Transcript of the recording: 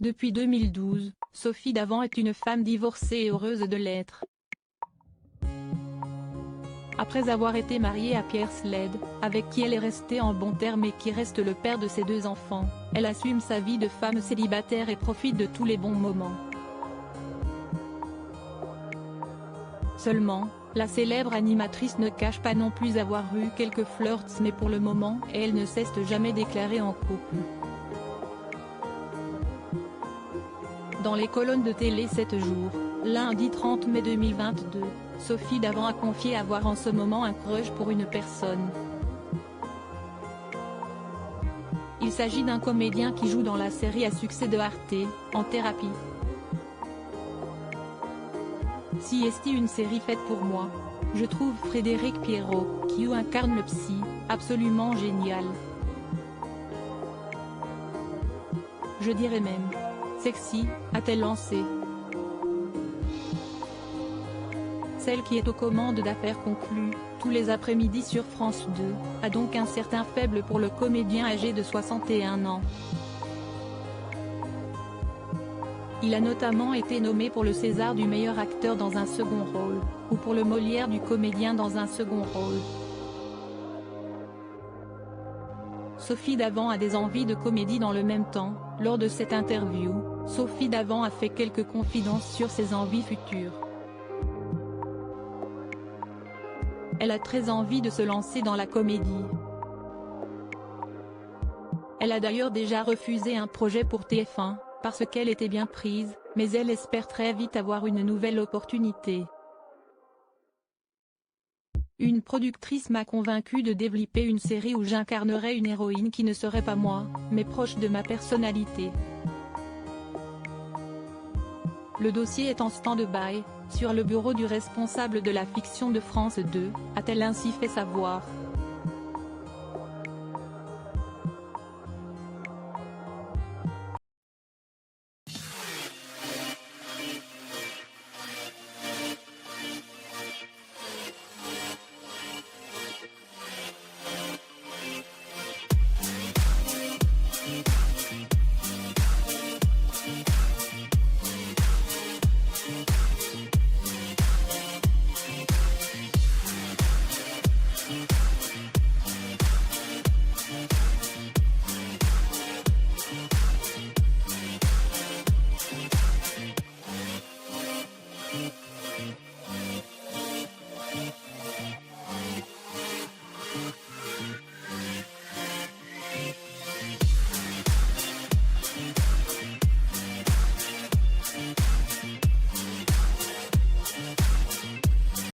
Depuis 2012, Sophie Davant est une femme divorcée et heureuse de l'être. Après avoir été mariée à Pierre Sled, avec qui elle est restée en bons termes et qui reste le père de ses 2 enfants, elle assume sa vie de femme célibataire et profite de tous les bons moments. Seulement, la célèbre animatrice ne cache pas non plus avoir eu quelques flirts, mais pour le moment, elle ne s'est jamais déclarée en couple. Dans les colonnes de Télé 7 jours, lundi 30 mai 2022, Sophie Davant a confié avoir en ce moment un crush pour une personne. Il s'agit d'un comédien qui joue dans la série à succès de Arte, En thérapie. Si est une série faite pour moi. Je trouve Frédéric Pierrot, qui incarne le psy, absolument génial. Je dirais même sexy, a-t-elle lancé. Celle qui est aux commandes d'Affaires conclues, tous les après-midi sur France 2, a donc un certain faible pour le comédien âgé de 61 ans. Il a notamment été nommé pour le César du meilleur acteur dans un second rôle, ou pour le Molière du comédien dans un second rôle. Sophie Davant a des envies de comédie dans le même temps. Lors de cette interview, Sophie Davant a fait quelques confidences sur ses envies futures. Elle a très envie de se lancer dans la comédie. Elle a d'ailleurs déjà refusé un projet pour TF1, parce qu'elle était bien prise, mais elle espère très vite avoir une nouvelle opportunité. Une productrice m'a convaincue de développer une série où j'incarnerais une héroïne qui ne serait pas moi, mais proche de ma personnalité. Le dossier est en stand-by, sur le bureau du responsable de la fiction de France 2, a-t-elle ainsi fait savoir.